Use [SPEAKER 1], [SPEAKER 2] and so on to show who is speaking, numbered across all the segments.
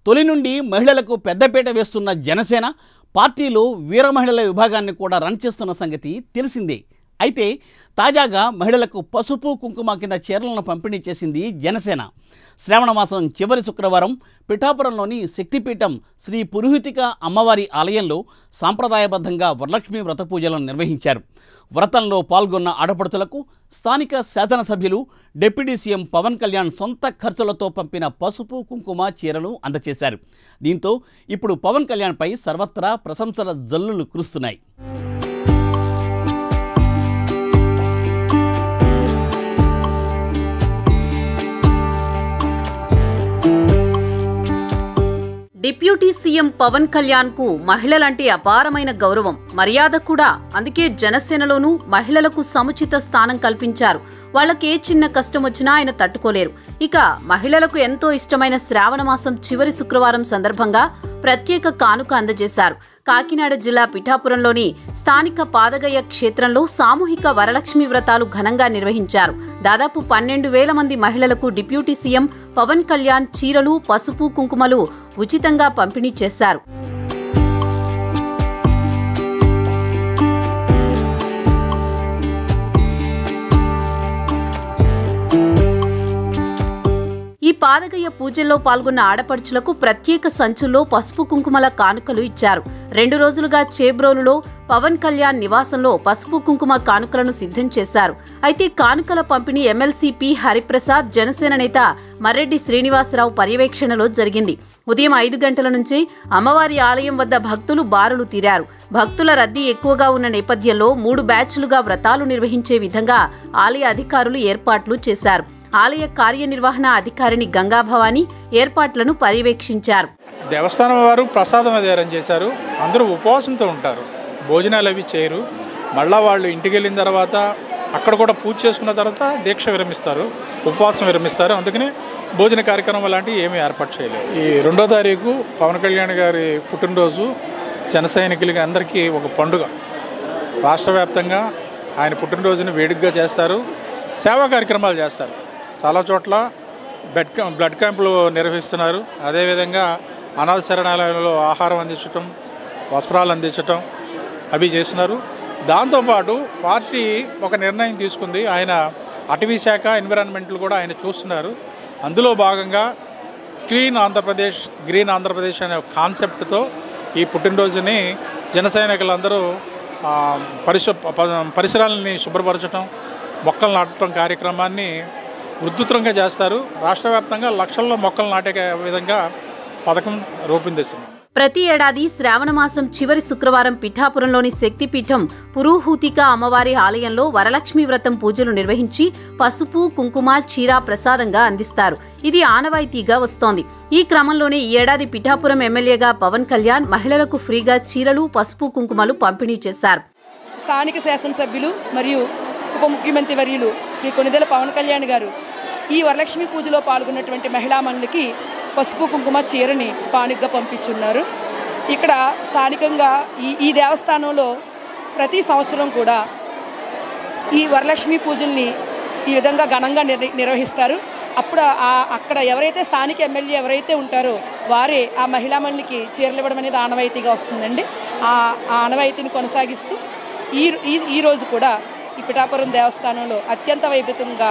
[SPEAKER 1] తొలి నుండి మహిళలకు పెద్దపీట వేస్తున్న జనసేన పార్టీలో వీర మహిళల విభాగాన్ని కూడా రన్ చేస్తున్న సంగతి తెలిసిందే. అయితే తాజాగా మహిళలకు పసుపు కుంకుమ కింద చీరలను పంపిణీ చేసింది జనసేన. శ్రావణ మాసం చివరి శుక్రవారం పిఠాపురంలోని శక్తిపీఠం శ్రీ పురోహితిక అమ్మవారి ఆలయంలో సాంప్రదాయబద్ధంగా వరలక్ష్మి వ్రత పూజలను నిర్వహించారు. వ్రతంలో పాల్గొన్న ఆడపడుచులకు స్థానిక శాసనసభ్యులు డిప్యూటీ సీఎం పవన్ కళ్యాణ్ సొంత ఖర్చులతో పంపిన పసుపు కుంకుమ చీరలు అందజేశారు. దీంతో ఇప్పుడు పవన్ కళ్యాణ్పై సర్వత్రా ప్రశంసల జల్లులు కురుస్తున్నాయి.
[SPEAKER 2] డిప్యూటీ సీఎం పవన్ కళ్యాణ్ కు మహిళలంటే అపారమైన గౌరవం, మర్యాద కూడా. అందుకే జనసేనలోనూ మహిళలకు సముచిత స్థానం కల్పించారు. వాళ్ళకే చిన్న కష్టం వచ్చినా ఆయన తట్టుకోలేరు. ఇక మహిళలకు ఎంతో ఇష్టమైన శ్రావణ మాసం చివరి శుక్రవారం సందర్భంగా ప్రత్యేక కానుక అందజేశారు. కాకినాడ జిల్లా పిఠాపురంలోని స్థానిక పాదగయ క్షేత్రంలో సామూహిక వరలక్ష్మి వ్రతాలు ఘనంగా నిర్వహించారు. దాదాపు 12,000 మంది మహిళలకు డిప్యూటీ సీఎం పవన్ కళ్యాణ్ చీరలు, పసుపు కుంకుమలు ఉచితంగా పంపిణీ చేశారు. ఈ పాదగయ పూజల్లో పాల్గొన్న ఆడపడుచులకు ప్రత్యేక సంచుల్లో పసుపు కుంకుమల కానుకలు ఇచ్చారు. 2 రోజులుగా చేబ్రోలులో పవన్ కళ్యాణ్ నివాసంలో పసుపు కుంకుమ కానుకలను సిద్ధం చేశారు. అయితే కానుకల పంపిణీ ఎమ్మెల్సీ పి హరిప్రసాద్, జనసేన నేత మర్రెడ్డి శ్రీనివాసరావు పర్యవేక్షణలో జరిగింది. ఉదయం 5 గంటల నుంచి అమ్మవారి ఆలయం వద్ద భక్తులు బారులు తీరారు. భక్తుల రద్దీ ఎక్కువగా ఉన్న నేపథ్యంలో 3 బ్యాచ్లుగా వ్రతాలు నిర్వహించే విధంగా ఆలయ అధికారులు ఏర్పాట్లు చేశారు. ఆలయ కార్యనిర్వహణ అధికారిని గంగాభవాని ఏర్పాట్లను పర్యవేక్షించారు.
[SPEAKER 3] దేవస్థానం వారు ప్రసాదం అది అరేంజ్ చేశారు. అందరూ ఉపవాసంతో ఉంటారు, భోజనాలు అవి చేయరు. మళ్ళా వాళ్ళు ఇంటికి వెళ్ళిన తర్వాత అక్కడ కూడా పూజ చేసుకున్న తర్వాత దీక్ష విరమిస్తారు, ఉపవాసం విరమిస్తారు. అందుకని భోజన కార్యక్రమం లాంటివి ఏమీ ఏర్పాటు చేయలేదు. ఈ 2వ తారీఖు పవన్ కళ్యాణ్ గారి పుట్టినరోజు జన సైనికులకి అందరికీ ఒక పండుగ. రాష్ట్ర వ్యాప్తంగా ఆయన పుట్టినరోజుని వేడుకగా చేస్తారు, సేవా కార్యక్రమాలు చేస్తారు. చాలా చోట్ల బ్లడ్ క్యాంపులు నిర్వహిస్తున్నారు. అదేవిధంగా అనాథ శరణాలయంలో ఆహారం అందించటం, వస్త్రాలు అందించటం అవి చేస్తున్నారు. దాంతోపాటు పార్టీ ఒక నిర్ణయం తీసుకుంది. ఆయన అటవీ శాఖ, ఎన్విరాన్మెంట్లు కూడా ఆయన చూస్తున్నారు. అందులో భాగంగా క్లీన్ ఆంధ్రప్రదేశ్, గ్రీన్ ఆంధ్రప్రదేశ్ అనే కాన్సెప్ట్తో ఈ పుట్టినరోజుని జన సైనికులందరూ పరిసరాలని శుభ్రపరచడం, మొక్కలు నాటడం కార్యక్రమాన్ని ఉధృతంగా చేస్తారు. రాష్ట్ర వ్యాప్తంగా లక్షల్లో మొక్కలు నాటే విధంగా పథకం రూపొందిస్తున్నారు.
[SPEAKER 2] ప్రతి ఏడాది శ్రావణ మాసం చివరి శుక్రవారం పిఠాపురంలోని శక్తిపీఠం పురోహితిక అమ్మవారి ఆలయంలో వరలక్ష్మి వ్రతం పూజలు నిర్వహించి పసుపు, కుంకుమ, చీర ప్రసాదంగా అందిస్తారు. ఇది ఆనవాయితీగా వస్తోంది. ఈ క్రమంలోనే ఈ ఏడాది పిఠాపురం ఎమ్మెల్యేగా పవన్ కళ్యాణ్ మహిళలకు ఫ్రీగా చీరలు, పసుపు కుంకుమలు పంపిణీ చేశారు.
[SPEAKER 4] స్థానిక శాసనసభ్యులు మరియు ఉప ముఖ్యమంత్రి వర్యులు శ్రీ కొణిదెల పవన్ కళ్యాణ్ గారు ఈ వరలక్ష్మి పూజలో పాల్గొన్నటువంటి మహిళామణులకి పసుపు కుంకుమ చీరని కానుకగా పంపించున్నారు. ఇక్కడ స్థానికంగా ఈ దేవస్థానంలో ప్రతి సంవత్సరం కూడా ఈ వరలక్ష్మి పూజల్ని ఈ విధంగా ఘనంగా నిర్వహిస్తారు. అప్పుడు అక్కడ ఎవరైతే స్థానిక ఎమ్మెల్యే ఎవరైతే ఉంటారో వారే ఆ మహిళామణులకి చీరలు ఇవ్వడం అనేది ఆనవాయితీగా వస్తుందండి. ఆ ఆనవాయితీని కొనసాగిస్తూ ఈ రోజు కూడా ఈ పిఠాపురం దేవస్థానంలో అత్యంత వైభవంగా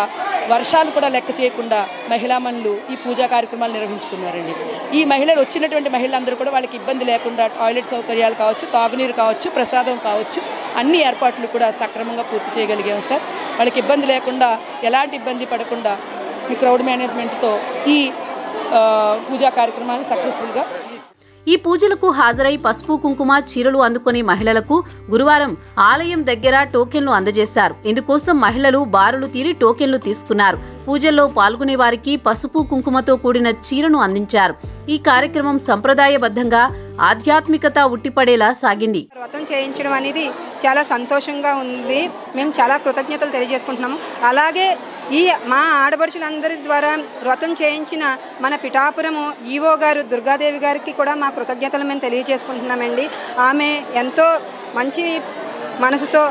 [SPEAKER 4] వర్షాలు కూడా లెక్క చేయకుండా మహిళామణులు ఈ పూజా కార్యక్రమాలు నిర్వహించుకున్నారండి. ఈ మహిళలు వచ్చినటువంటి మహిళలందరూ కూడా వాళ్ళకి ఇబ్బంది లేకుండా టాయిలెట్ సౌకర్యాలు కావచ్చు, తాగునీరు కావచ్చు, ప్రసాదం కావచ్చు, అన్ని ఏర్పాట్లు కూడా సక్రమంగా పూర్తి చేయగలిగాం సార్. వాళ్ళకి ఇబ్బంది లేకుండా, ఎలాంటి ఇబ్బంది పడకుండా ఈ క్రౌడ్ మేనేజ్మెంట్తో ఈ పూజా కార్యక్రమాలను సక్సెస్ఫుల్గా
[SPEAKER 2] ఈ పూజలకు హాజరై పసుపు, కుంకుమ, చీరలు అందుకునే మహిళలకు గురువారం ఆలయం దగ్గర టోకెన్లు అందజేశారు. ఇందుకోసం మహిళలు బారులు తీరి టోకెన్లు తీసుకున్నారు. పూజల్లో పాల్గొనే వారికి పసుపు, కుంకుమతో కూడిన చీరను అందించారు. ఈ కార్యక్రమం సంప్రదాయబద్ధంగా ఆధ్యాత్మికత ఉట్టిపడేలా సాగింది.
[SPEAKER 5] వ్రతం చేయించడం అనేది చాలా సంతోషంగా ఉంది. మేము చాలా కృతజ్ఞతలు తెలియజేసుకుంటున్నాము. అలాగే ఈ మా ఆడపడుచులందరి ద్వారా వ్రతం చేయించిన మన పిఠాపురము ఈవో గారు దుర్గాదేవి గారికి కూడా మా కృతజ్ఞతలు మేము తెలియజేసుకుంటున్నామండి. ఆమె ఎంతో మంచి మనసుతో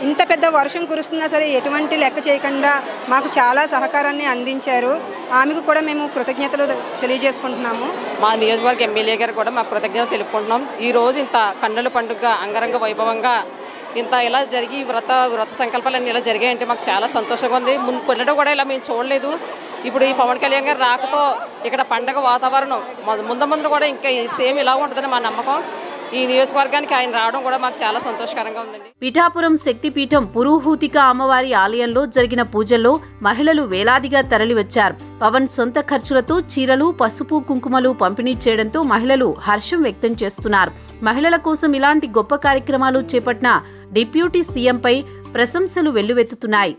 [SPEAKER 5] ఇంత పెద్ద వర్షం కురుస్తున్నా సరే ఎటువంటి లెక్క చేయకుండా మాకు చాలా సహకారాన్ని అందించారు. ఆమెకు కూడా మేము కృతజ్ఞతలు తెలియజేసుకుంటున్నాము.
[SPEAKER 6] మా నియోజకవర్గ ఎమ్మెల్యే గారు కూడా మాకు కృతజ్ఞతలు తెలుపుకుంటున్నాం. ఈ రోజు ఇంత కన్నుల పండుగ అంగరంగ వైభవంగా ఇంత ఇలా జరిగి వ్రత సంకల్పాలన్నీ ఇలా జరిగాయంటే మాకు చాలా సంతోషంగా ఉంది. పిల్లలు కూడా ఇలా మేము చూడలేదు. ఇప్పుడు ఈ పవన్ కళ్యాణ్ గారు రాకతో ఇక్కడ పండగ వాతావరణం ముందు కూడా ఇంకా సేమ్ ఇలా ఉంటుందని మా నమ్మకం. ఈ నియోజకవర్గానికి ఆయన రావడం కూడా మాకు చాలా సంతోషకరంగా ఉందండి.
[SPEAKER 2] పిఠాపురం శక్తిపీఠం పురోహూతిక అమ్మవారి ఆలయంలో జరిగిన పూజల్లో మహిళలు వేలాదిగా తరలివచ్చారు. పవన్ సొంత ఖర్చులతో చీరలు, పసుపు, కుంకుమలు పంపిణీ చేయడంతో మహిళలు హర్షం వ్యక్తం చేస్తున్నారు. మహిళల కోసం ఇలాంటి గొప్ప కార్యక్రమాలు చేపట్టిన డిప్యూటీ సీఎంపై ప్రశంసలు వెల్లువెత్తుతున్నాయి.